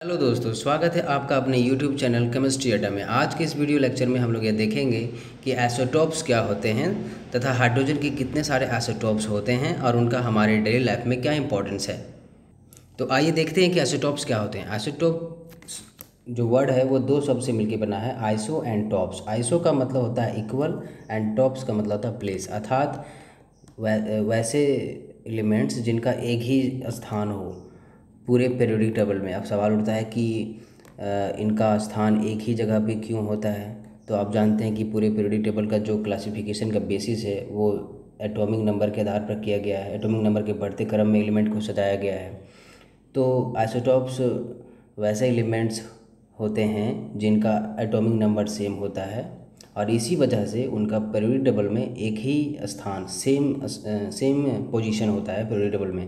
Hello दोस्तों, स्वागत है आपका अपने YouTube चैनल केमिस्ट्री अड्डा में। आज के इस वीडियो लेक्चर में हम लोग ये देखेंगे कि आइसोटोप्स क्या होते हैं तथा हाइड्रोजन के कितने सारे आइसोटोप्स होते हैं और उनका हमारे डेली लाइफ में क्या इंपॉर्टेंस है। तो आइए देखते हैं कि आइसोटोप्स क्या होते हैं। आइसोटोप जो वर्ड है वो दो शब्द से मिलकर बना है, आइसो एंड टॉप्स। आइसो का मतलब होता है इक्वल एंड टॉप्स का मतलब होता है प्लेस, अर्थात वैसे एलिमेंट्स जिनका एक ही स्थान हो पूरे पीरियोडिक टेबल में। अब सवाल उठता है कि इनका स्थान एक ही जगह पे क्यों होता है। तो आप जानते हैं कि पूरे पीरियोडिक टेबल का जो क्लासिफिकेशन का बेसिस है वो एटॉमिक नंबर के आधार पर किया गया है। एटॉमिक नंबर के बढ़ते क्रम में एलिमेंट को सजाया गया है। तो आइसोटॉप्स वैसे एलिमेंट्स होते हैं जिनका एटॉमिक नंबर सेम होता है और इसी वजह से उनका पीरियोडिक टेबल में एक ही स्थान सेम पोजीशन होता है पीरियोडिक टेबल में,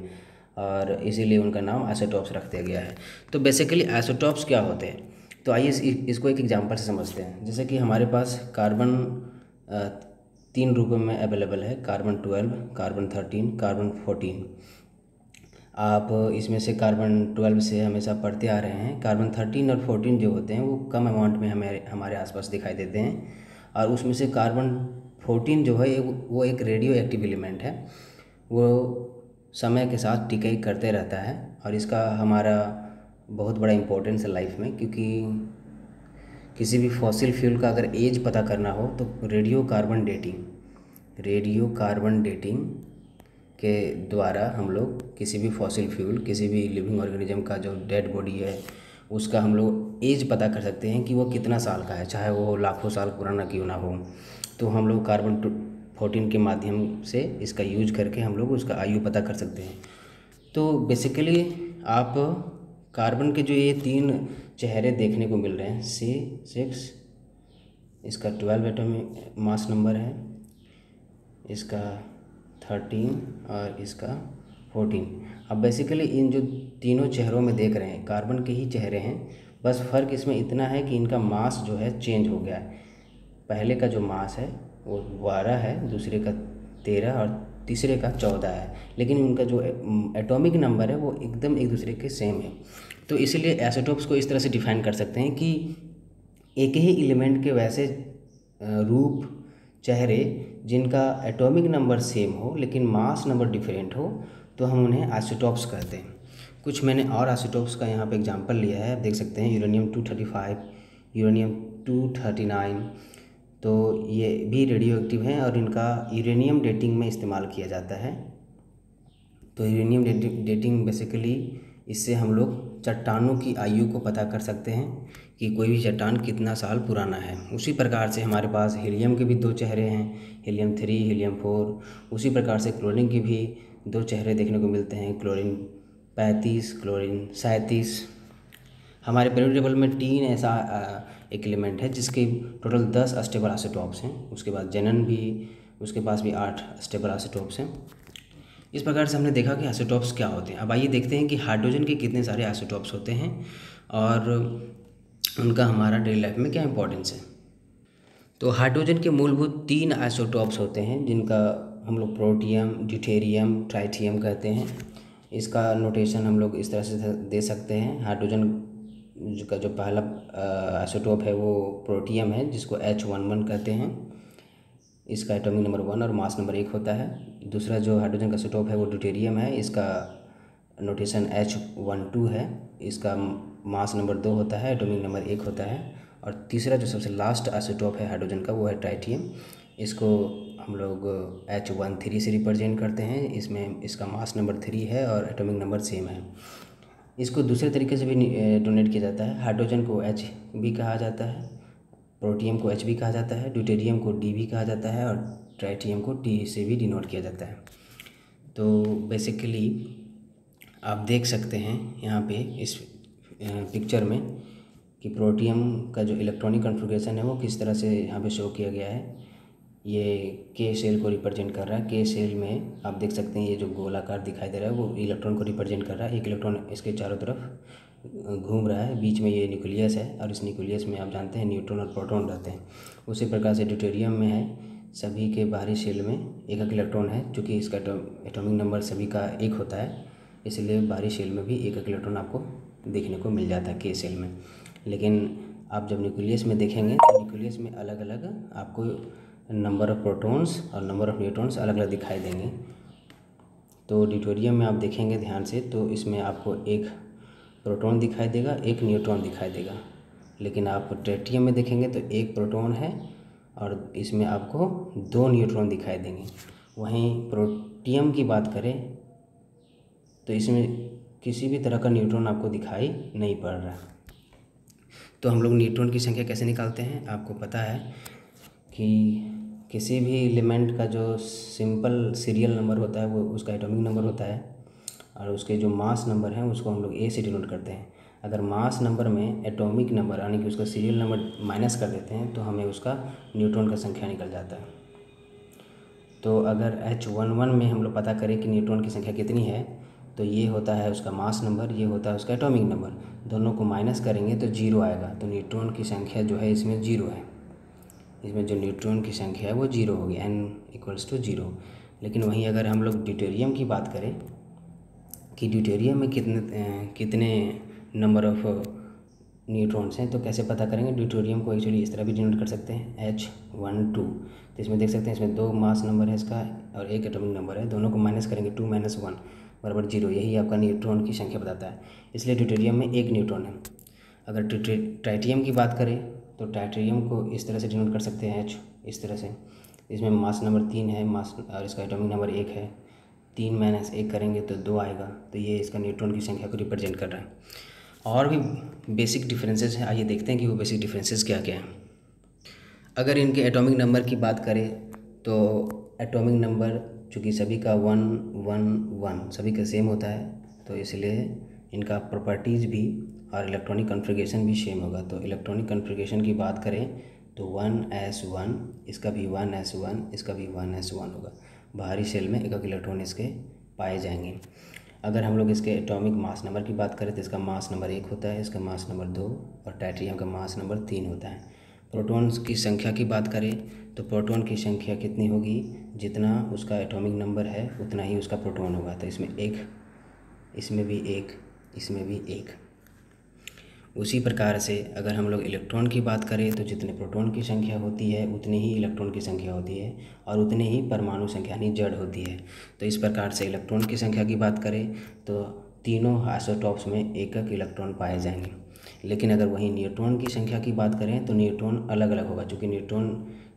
और इसीलिए उनका नाम आइसोटॉप्स रख दिया गया है। तो बेसिकली आइसोटॉप्स क्या होते हैं, तो आइए इसको एक एग्जांपल से समझते हैं। जैसे कि हमारे पास कार्बन तीन रूपों में अवेलेबल है, कार्बन 12, कार्बन 13, कार्बन 14। आप इसमें से कार्बन 12 से हमेशा पढ़ते आ रहे हैं। कार्बन 13 और 14 जो होते हैं वो कम अमाउंट में हमारे आसपास दिखाई देते हैं, और उसमें से कार्बन 14 जो है वो एक रेडियो एक्टिव एलिमेंट है। वो समय के साथ डिके करते रहता है और इसका हमारा बहुत बड़ा इम्पोर्टेंस है लाइफ में, क्योंकि किसी भी फॉसिल फ्यूल का अगर एज पता करना हो तो रेडियो कार्बन डेटिंग के द्वारा हम लोग किसी भी फॉसिल फ्यूल, किसी भी लिविंग ऑर्गेनिज्म का जो डेड बॉडी है उसका हम लोग एज पता कर सकते हैं कि वो कितना साल का है, चाहे वो लाखों साल पुराना क्यों ना हो। तो हम लोग कार्बन 14 के माध्यम से इसका यूज करके हम लोग उसका आयु पता कर सकते हैं। तो बेसिकली आप कार्बन के जो ये तीन चेहरे देखने को मिल रहे हैं, C6, इसका 12 एटॉमिक मास नंबर है, इसका 13 और इसका 14। अब बेसिकली इन जो तीनों चेहरों में देख रहे हैं कार्बन के ही चेहरे हैं, बस फ़र्क इसमें इतना है कि इनका मास जो है चेंज हो गया है। पहले का जो मास है वो 12 है, दूसरे का 13 और तीसरे का 14 है, लेकिन उनका जो एटॉमिक नंबर है वो एकदम एक दूसरे के सेम है। तो इसीलिए आइसोटोप्स को इस तरह से डिफाइन कर सकते हैं कि एक ही एलिमेंट के वैसे रूप, चेहरे जिनका एटॉमिक नंबर सेम हो लेकिन मास नंबर डिफरेंट हो, तो हम उन्हें आइसोटोप्स कहते हैं। कुछ मैंने और आइसोटोप्स का यहाँ पे एग्जांपल लिया है, आप देख सकते हैं यूरेनियम 235, यूरेनियम 239। तो ये भी रेडियो एक्टिव हैं और इनका यूरेनियम डेटिंग में इस्तेमाल किया जाता है। तो यूरेनियम डेटिंग बेसिकली इससे हम लोग चट्टानों की आयु को पता कर सकते हैं कि कोई भी चट्टान कितना साल पुराना है। उसी प्रकार से हमारे पास हीलियम के भी दो चेहरे हैं, हीलियम 3, हीलियम 4। उसी प्रकार से क्लोरीन के भी दो चेहरे देखने को मिलते हैं, क्लोरीन 35, क्लोरीन 37। हमारे पीरियोडिक टेबल में तीन ऐसा एक एलिमेंट है जिसके टोटल 10 स्टेबल आइसोटोप्स हैं। उसके बाद जेनन भी, उसके पास भी 8 स्टेबल आइसोटोप्स हैं। इस प्रकार से हमने देखा कि आइसोटोप्स क्या होते हैं। अब आइए देखते हैं कि हाइड्रोजन के कितने सारे आइसोटोप्स होते हैं और उनका हमारा डेली लाइफ में क्या इंपॉर्टेंस है। तो हाइड्रोजन के मूलभूत 3 आइसोटोप्स होते हैं जिनका हम लोग प्रोटियम, ड्यूटेरियम, ट्राइटियम कहते हैं। इसका नोटेशन हम लोग इस तरह से दे सकते हैं। हाइड्रोजन का जो पहला आइसोटोप है वो प्रोटियम है, जिसको H11 कहते हैं। इसका एटॉमिक नंबर 1 और मास नंबर 1 होता है। दूसरा जो हाइड्रोजन का आइसोटोप है वो ड्यूटेरियम है, इसका नोटेशन H12 है। इसका मास नंबर 2 होता है, एटॉमिक नंबर 1 होता है। और तीसरा जो सबसे लास्ट आइसोटोप है हाइड्रोजन का वो है ट्राइटियम। इसको हम लोग H13 से रिप्रेजेंट करते हैं। इसमें इसका मास नंबर 3 है और एटॉमिक नंबर सेम है। इसको दूसरे तरीके से भी डोनेट किया जाता है। हाइड्रोजन को H भी कहा जाता है, प्रोटियम को H भी कहा जाता है, ड्यूटेरियम को D भी कहा जाता है और ट्राइटियम को T से भी डिनोट किया जाता है। तो बेसिकली आप देख सकते हैं यहाँ पे इस पिक्चर में कि प्रोटियम का जो इलेक्ट्रॉनिक कॉन्फ़िगरेशन है वो किस तरह से यहाँ पे शो किया गया है। ये K सेल को रिप्रेजेंट कर रहा है। K सेल में आप देख सकते हैं ये जो गोलाकार दिखाई दे रहा है वो इलेक्ट्रॉन को रिप्रेजेंट कर रहा है। एक इलेक्ट्रॉन इसके चारों तरफ घूम रहा है, बीच में ये न्यूक्लियस है और इस न्यूक्लियस में आप जानते हैं न्यूट्रॉन और प्रोटॉन रहते हैं। उसी प्रकार से ड्यूटेरियम में है, सभी के बाहरी शेल में एक एक इलेक्ट्रॉन है। चूँकि इसका एटॉमिक नंबर सभी का 1 होता है, इसलिए बाहरी शेल में भी एक एक इलेक्ट्रॉन आपको देखने को मिल जाता है के सेल में। लेकिन आप जब न्यूक्लियस में देखेंगे तो न्यूक्लियस में अलग अलग आपको नंबर ऑफ़ प्रोटॉन्स और नंबर ऑफ़ न्यूट्रॉन्स अलग अलग दिखाई देंगे। तो ड्यूटेरियम में आप देखेंगे ध्यान से तो इसमें आपको एक प्रोटॉन दिखाई देगा, एक न्यूट्रॉन दिखाई देगा। लेकिन आप ट्रिटियम में देखेंगे तो एक प्रोटॉन है और इसमें आपको 2 न्यूट्रॉन दिखाई देंगे। वहीं प्रोटियम की बात करें तो इसमें किसी भी तरह का न्यूट्रॉन आपको दिखाई नहीं पड़ रहा। तो हम लोग न्यूट्रॉन की संख्या कैसे निकालते हैं? आपको पता है कि किसी भी एलिमेंट का जो सिंपल सीरियल नंबर होता है वो उसका एटॉमिक नंबर होता है और उसके जो मास नंबर हैं उसको हम लोग ए से डिनोट करते हैं। अगर मास नंबर में एटॉमिक नंबर यानी कि उसका सीरियल नंबर माइनस कर देते हैं तो हमें उसका न्यूट्रॉन का संख्या निकल जाता है। तो अगर H11 में हम लोग पता करें कि न्यूट्रॉन की संख्या कितनी है तो ये होता है उसका मास नंबर, ये होता है उसका एटॉमिक नंबर, दोनों को माइनस करेंगे तो 0 आएगा। तो न्यूट्रॉन की संख्या जो है इसमें 0 है, इसमें जो न्यूट्रॉन की संख्या है वो 0 होगी, n=0। लेकिन वहीं अगर हम लोग ड्यूटेरियम की बात करें कि ड्यूटेरियम में कितने नंबर ऑफ़ न्यूट्रॉन्स हैं तो कैसे पता करेंगे? ड्यूटेरियम को एक्चुअली इस तरह भी डिनोट कर सकते हैं H12। तो इसमें देख सकते हैं इसमें 2 मास नंबर है इसका और एक एटॉमिक नंबर है, दोनों को माइनस करेंगे 2 - 1 बराबर 0। यही आपका न्यूट्रॉन की संख्या बताता है। इसलिए ड्यूटेरियम में एक न्यूट्रॉन है। अगर ट्राइटियम की बात करें तो ट्राइटियम को इस तरह से डिनोट कर सकते हैं H इस तरह से। इसमें मास नंबर 3 है मास और इसका एटॉमिक नंबर 1 है। 3 - 1 करेंगे तो 2 आएगा। तो ये इसका न्यूट्रॉन की संख्या को रिप्रेजेंट कर रहा है। और भी बेसिक डिफरेंसेस हैं, आइए देखते हैं कि वो बेसिक डिफरेंसेस क्या क्या हैं। अगर इनके एटॉमिक नंबर की बात करें तो एटॉमिक नंबर चूँकि सभी का 1 1 1 सभी का सेम होता है तो इसलिए इनका प्रॉपर्टीज़ भी और इलेक्ट्रॉनिक कॉन्फ़िगरेशन भी सेम होगा। तो इलेक्ट्रॉनिक कॉन्फ़िगरेशन की बात करें तो 1s1, इसका भी 1s1, इसका भी 1s1 होगा। बाहरी सेल में एक इलेक्ट्रॉन इसके पाए जाएंगे। अगर हम लोग इसके एटॉमिक मास नंबर की बात करें तो इसका मास नंबर 1 होता है, इसका मास नंबर 2 और ट्राइटियम का मास नंबर 3 होता है। प्रोटॉन्स की संख्या की बात करें तो प्रोटॉन की संख्या कितनी होगी? जितना उसका एटॉमिक नंबर है उतना ही उसका प्रोटॉन होगा। तो इसमें 1, इसमें भी 1, इसमें भी 1। उसी प्रकार से अगर हम लोग इलेक्ट्रॉन की बात करें तो जितने प्रोटॉन की संख्या होती है उतनी ही इलेक्ट्रॉन की संख्या होती है और उतनी ही परमाणु संख्या यानी जड़ होती है। तो इस प्रकार से इलेक्ट्रॉन की संख्या की बात करें तो तीनों आइसोटॉप्स में एक एक इलेक्ट्रॉन पाए जाएंगे। लेकिन अगर वहीं न्यूट्रॉन की संख्या की बात करें तो न्यूट्रॉन अलग अलग होगा। चूँकि न्यूट्रॉन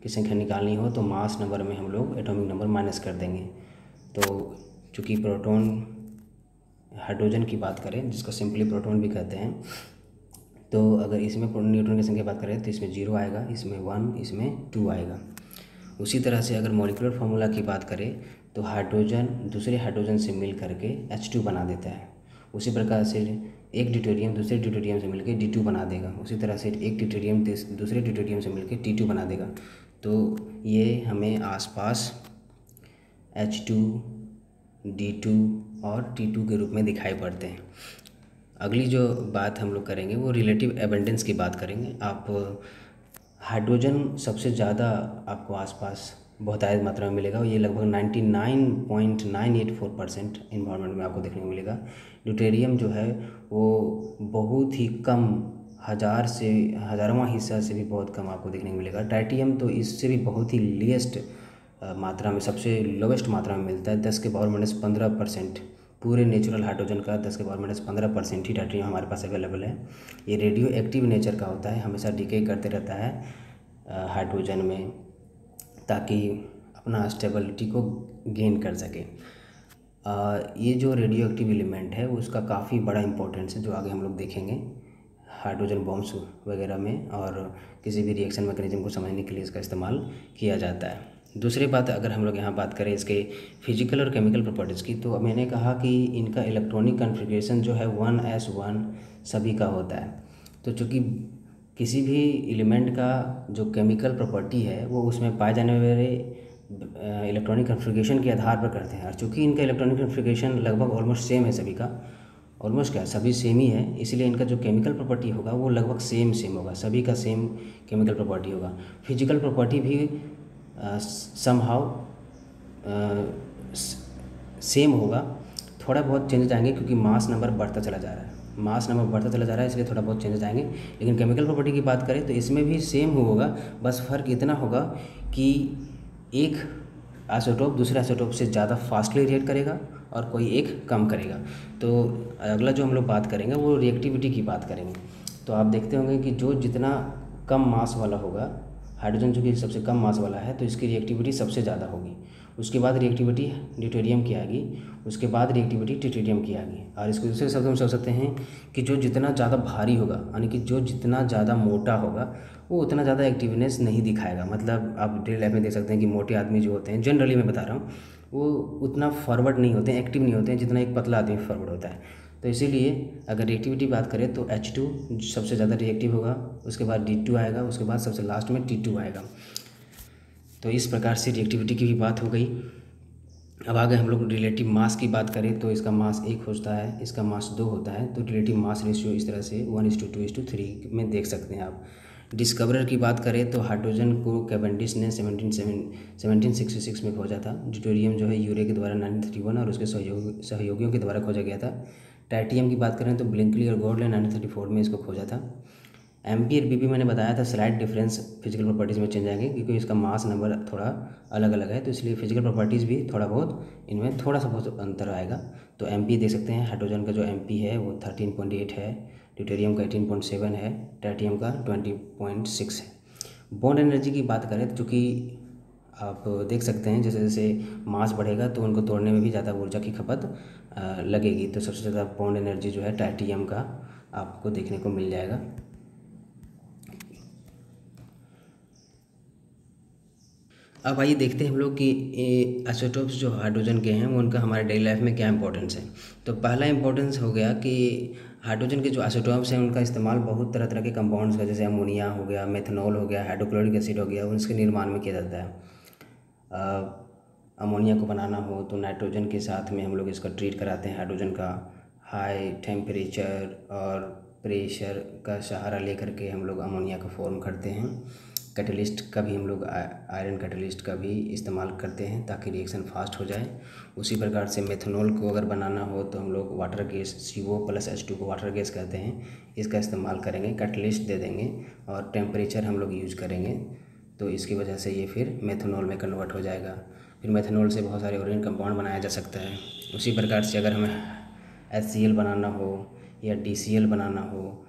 की संख्या निकालनी हो तो मास नंबर में हम लोग एटॉमिक नंबर माइनस कर देंगे। तो चूँकि प्रोटॉन हाइड्रोजन की बात करें जिसको सिंपली प्रोटॉन भी कहते हैं, तो अगर इसमें न्यूट्रॉन की संख्या बात करें तो इसमें 0 आएगा, इसमें 1, इसमें 2 आएगा। उसी तरह से अगर मॉलिक्यूलर फार्मूला की बात करें तो हाइड्रोजन दूसरे हाइड्रोजन से मिल करके H2 बना देता है। उसी प्रकार से एक ड्यूटेरियम दूसरे ड्यूटेरियम से मिलकर D2 बना देगा। उसी तरह से एक ड्यूटेरियम दूसरे ड्यूटेरियम से मिलकर T2 बना देगा। तो ये हमें आसपास H2, D2 और T2 के रूप में दिखाई पड़ते हैं। अगली जो बात हम लोग करेंगे वो रिलेटिव एबंडेंस की बात करेंगे। आप हाइड्रोजन सबसे ज़्यादा आपको आसपास बहुतायत मात्रा में मिलेगा, ये लगभग 99.984% इन्वायरमेंट में आपको देखने को मिलेगा। ड्यूटेरियम जो है वो बहुत ही कम, 1000 से 1000वां हिस्सा से भी बहुत कम आपको देखने को मिलेगा। ट्राइटियम तो इससे भी बहुत ही लीस्ट मात्रा में, सबसे लोवेस्ट मात्रा में मिलता है, 10 के पावर -15%। पूरे नेचुरल हाइड्रोजन का 10 के पावर -15% ही ट्राइटियम हमारे पास अवेलेबल है। ये रेडियो एक्टिव नेचर का होता है, हमेशा डिके करते रहता है हाइड्रोजन में ताकि अपना स्टेबिलिटी को गेन कर सके। ये जो रेडियो एक्टिव एलिमेंट है उसका काफ़ी बड़ा इंपॉर्टेंस है जो आगे हम लोग देखेंगे हाइड्रोजन बॉम्ब्स वगैरह में, और किसी भी रिएक्शन मैकेनिज्म को समझने के लिए इसका इस्तेमाल किया जाता है। दूसरी बात अगर हम लोग यहाँ बात करें इसके फिजिकल और केमिकल प्रॉपर्टीज़ की, तो मैंने कहा कि इनका इलेक्ट्रॉनिक कॉन्फ़िगरेशन जो है 1s1 सभी का होता है। तो चूँकि किसी भी एलिमेंट का जो केमिकल प्रॉपर्टी है वो उसमें पाए जाने वाले इलेक्ट्रॉनिक कॉन्फ़िगरेशन के आधार पर करते हैं। और चूँकि इनका इलेक्ट्रॉनिक कॉन्फ़िगरेशन लगभग ऑलमोस्ट सेम है सभी का, ऑलमोस्ट क्या सभी सेम ही है, इसलिए इनका जो केमिकल प्रॉपर्टी होगा वो लगभग सेम होगा, सभी का सेम केमिकल प्रॉपर्टी होगा। फिजिकल प्रॉपर्टी भी समहाउ सेम होगा, थोड़ा बहुत चेंजेस आएंगे क्योंकि मास नंबर बढ़ता चला जा रहा है। मास नंबर बढ़ता चला जा रहा है, इसलिए थोड़ा बहुत चेंजेस आएंगे। लेकिन केमिकल प्रॉपर्टी की बात करें तो इसमें भी सेम होगा, बस फ़र्क इतना होगा कि एक आइसोटोप दूसरे आइसोटोप से ज़्यादा फास्टली रिएक्ट करेगा और कोई एक कम करेगा। तो अगला जो हम लोग बात करेंगे वो रिएक्टिविटी की बात करेंगे। तो आप देखते होंगे कि जो जितना कम मास वाला होगा, हाइड्रोजन जो कि सबसे कम मास वाला है, तो इसकी रिएक्टिविटी सबसे ज़्यादा होगी। उसके बाद रिएक्टिविटी ड्यूटेरियम की आएगी, उसके बाद रिएक्टिविटी ट्रिटियम की आएगी। और इसको दूसरे शब्दों में समझ सकते हैं कि जो जितना ज़्यादा भारी होगा, यानी कि जो जितना ज़्यादा मोटा होगा वो उतना ज़्यादा एक्टिवनेस नहीं दिखाएगा। मतलब आप डेली लाइफ में देख सकते हैं कि मोटे आदमी जो होते हैं, जनरली मैं बता रहा हूँ, वो उतना फॉरवर्ड नहीं होते हैं, एक्टिव नहीं होते हैं जितना एक पतला आदमी फॉरवर्ड होता है। तो इसीलिए अगर रिएक्टिविटी बात करें तो H2 सबसे ज़्यादा रिएक्टिव होगा, उसके बाद D2 आएगा, उसके बाद सबसे लास्ट में T2 आएगा। तो इस प्रकार से रिएक्टिविटी की भी बात हो गई। अब आगे हम लोग रिलेटिव मास की बात करें तो इसका मास 1 होता है, इसका मास 2 होता है। तो रिलेटिव मास रेशियो इस तरह से 1:2:3 में देख सकते हैं आप। डिस्कवरर की बात करें तो हाइड्रोजन को कैवेंडिश ने 1766 में खोजा था। ड्यूटेरियम जो है यूरे के द्वारा 1931 और उसके सहयोगियों के द्वारा खोजा गया था। ट्राइटियम की बात करें तो ब्लिंकली और गॉर्डले 1934 में इसको खोजा था। एम्पियर बीपी मैंने बताया था, स्लाइड डिफरेंस फिजिकल प्रॉपर्टीज़ में चेंज आएंगे क्योंकि इसका मास नंबर थोड़ा अलग अलग है, तो इसलिए फिजिकल प्रॉपर्टीज़ भी थोड़ा बहुत इनमें थोड़ा सा बहुत अंतर आएगा। तो एमपी देख सकते हैं, हाइड्रोजन का जो एमपी है वो 13.8 है, ड्यूटेरियम का 18.7 है, ट्राइटियम का 20.6 है। बॉन्ड एनर्जी की बात करें तो चूँकि आप देख सकते हैं जैसे जैसे मास बढ़ेगा तो उनको तोड़ने में भी ज़्यादा ऊर्जा की खपत लगेगी। तो सबसे ज़्यादा बॉन्ड एनर्जी जो है ट्राइटियम का आपको देखने को मिल जाएगा। अब आइए देखते हैं हम लोग कि आइसोटोप्स जो हाइड्रोजन के हैं वो उनका हमारे डेली लाइफ में क्या इंपॉर्टेंस है। तो पहला इंपॉर्टेंस हो गया कि हाइड्रोजन के जो आइसोटोप्स हैं उनका इस्तेमाल बहुत तरह तरह के कंपाउंड्स का, जैसे अमोनिया हो गया, मेथनॉल हो गया, हाइड्रोक्लोरिक एसिड हो गया, उसके निर्माण में किया जाता है। अमोनिया को बनाना हो तो नाइट्रोजन के साथ में हम लोग इसका ट्रीट कराते हैं। हाइड्रोजन का हाई टेम्परेचर और प्रेशर का सहारा लेकर के हम लोग अमोनिया का फॉर्म करते हैं। कैटलिस्ट का भी हम लोग आयरन कैटलिस्ट का भी इस्तेमाल करते हैं ताकि रिएक्शन फास्ट हो जाए। उसी प्रकार से मेथनॉल को अगर बनाना हो तो हम लोग वाटर गैस CO+H2 को वाटर गैस कहते हैं, इसका इस्तेमाल करेंगे, कैटलिस्ट दे देंगे और टेम्परेचर हम लोग यूज करेंगे। तो इसकी वजह से ये फिर मेथनॉल में कन्वर्ट हो जाएगा। फिर मेथनॉल से बहुत सारे ऑर्गेनिक कंपाउंड बनाया जा सकता है। उसी प्रकार से अगर हमें HCl बनाना हो या DCl बनाना हो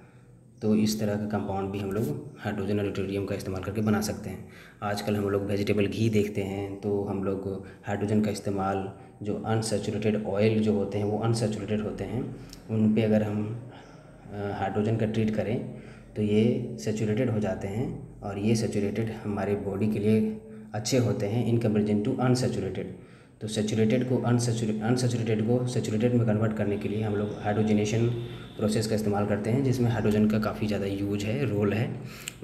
तो इस तरह का कंपाउंड भी हम लोग हाइड्रोजन और ड्यूटेरियम का इस्तेमाल करके बना सकते हैं। आजकल हम लोग वेजिटेबल घी देखते हैं तो हम लोग हाइड्रोजन का इस्तेमाल, जो अनसैचुरेटेड ऑयल जो होते हैं वो अनसैचुरेटेड होते हैं, उन पे अगर हम हाइड्रोजन का ट्रीट करें तो ये सैचुरेटेड हो जाते हैं और ये सैचुरेटेड हमारे बॉडी के लिए अच्छे होते हैं इन कंपेरिजन टू अनसैचुरेटेड। तो सैचुरेटेड को अनसैचुरेटेड को सैचुरेटेड में कन्वर्ट करने के लिए हम लोग हाइड्रोजनेशन प्रोसेस का इस्तेमाल करते हैं, जिसमें हाइड्रोजन का काफ़ी ज़्यादा यूज है, रोल है।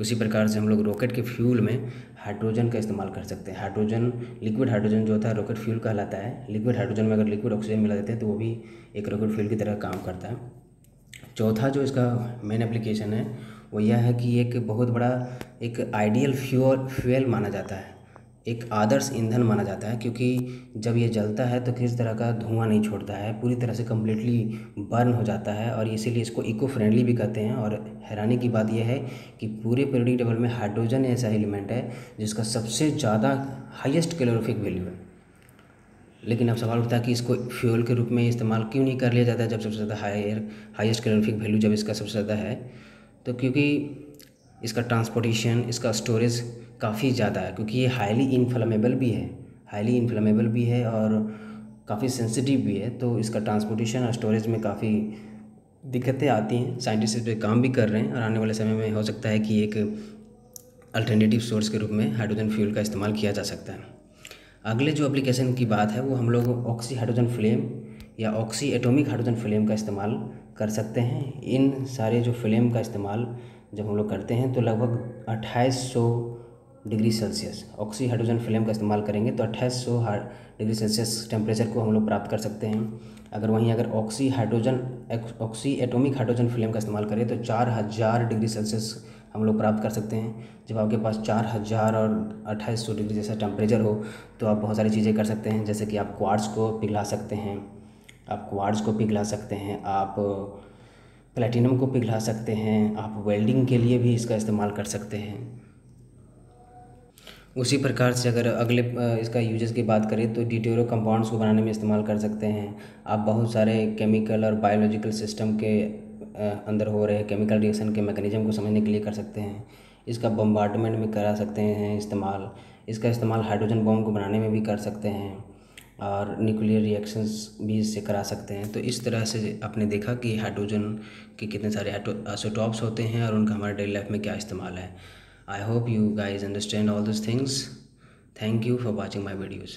उसी प्रकार से हम लोग रॉकेट के फ्यूल में हाइड्रोजन का इस्तेमाल कर सकते हैं। हाइड्रोजन, लिक्विड हाइड्रोजन जो होता है रॉकेट फ्यूल कहलाता है। लिक्विड हाइड्रोजन में अगर लिक्विड ऑक्सीजन मिला देते हैं तो वो भी एक रॉकेट फ्यूल की तरह काम करता है। चौथा जो इसका मेन एप्लीकेशन है वो यह है कि एक बहुत बड़ा एक आइडियल फ्यूल माना जाता है, एक आदर्श ईंधन माना जाता है, क्योंकि जब ये जलता है तो किसी तरह का धुआं नहीं छोड़ता है, पूरी तरह से कम्प्लीटली बर्न हो जाता है और इसीलिए इसको इको फ्रेंडली भी कहते हैं। और हैरानी की बात यह है कि पूरे पीरियोडिक टेबल में हाइड्रोजन ऐसा एलिमेंट है जिसका सबसे ज़्यादा हाईएस्ट कैलोरीफिक वैल्यू है। लेकिन अब सवाल उठता है कि इसको फ्यूल के रूप में इस्तेमाल क्यों नहीं कर लिया जाता है जब सबसे ज़्यादा हाईएस्ट कैलोरीफिक वैल्यू जब इसका सबसे ज़्यादा है। तो क्योंकि इसका ट्रांसपोर्टेशन, इसका स्टोरेज काफ़ी ज़्यादा है, क्योंकि ये हाईली इनफ्लेमेबल भी है और काफ़ी सेंसिटिव भी है। तो इसका ट्रांसपोर्टेशन और स्टोरेज में काफ़ी दिक्कतें आती हैं। साइंटिस्ट इस पर काम भी कर रहे हैं और आने वाले समय में हो सकता है कि एक अल्टरनेटिव सोर्स के रूप में हाइड्रोजन फ्यूल का इस्तेमाल किया जा सकता है। अगले जो एप्लीकेशन की बात है वो हम लोग ऑक्सी हाइड्रोजन फ्लेम या ऑक्सी एटॉमिक हाइड्रोजन फ्लेम का इस्तेमाल कर सकते हैं। इन सारे जो फ्लेम का इस्तेमाल जब हम लोग करते हैं तो लगभग 2800 degree Celsius oxy hydrogen flame का इस्तेमाल करेंगे तो 2800 डिग्री सेल्सियस टेम्परेचर को हम लोग प्राप्त कर सकते हैं। अगर ऑक्सी एटॉमिक हाइड्रोजन फ्लेम का इस्तेमाल करें तो 4000 डिग्री सेल्सियस हम लोग प्राप्त कर सकते हैं। जब आपके पास 4000 और 2800 डिग्री जैसा टेम्परेचर हो तो आप बहुत सारी चीज़ें कर सकते हैं, जैसे कि आप क्वार्ट्ज को पिघला सकते हैं, आप प्लेटिनम को पिघला सकते हैं, आप वेल्डिंग के लिए भी इसका इस्तेमाल कर सकते हैं। उसी प्रकार से अगर अगले इसका यूजेस की बात करें तो डिटोरो कंपाउंड्स को बनाने में इस्तेमाल कर सकते हैं। आप बहुत सारे केमिकल और बायोलॉजिकल सिस्टम के अंदर हो रहे केमिकल रिएक्शन के मैकेनिज्म को समझने के लिए कर सकते हैं। इसका बम्बार्डमेंट में करा सकते हैं इस्तेमाल। इसका इस्तेमाल हाइड्रोजन बॉम्ब को बनाने में भी कर सकते हैं और न्यूक्लियर रिएक्शंस भी इससे करा सकते हैं। तो इस तरह से आपने देखा कि हाइड्रोजन के कितने सारे आइसोटॉप्स होते हैं और उनका हमारे डेली लाइफ में क्या इस्तेमाल है। I hope you guys understand all these things. Thank you for watching my videos.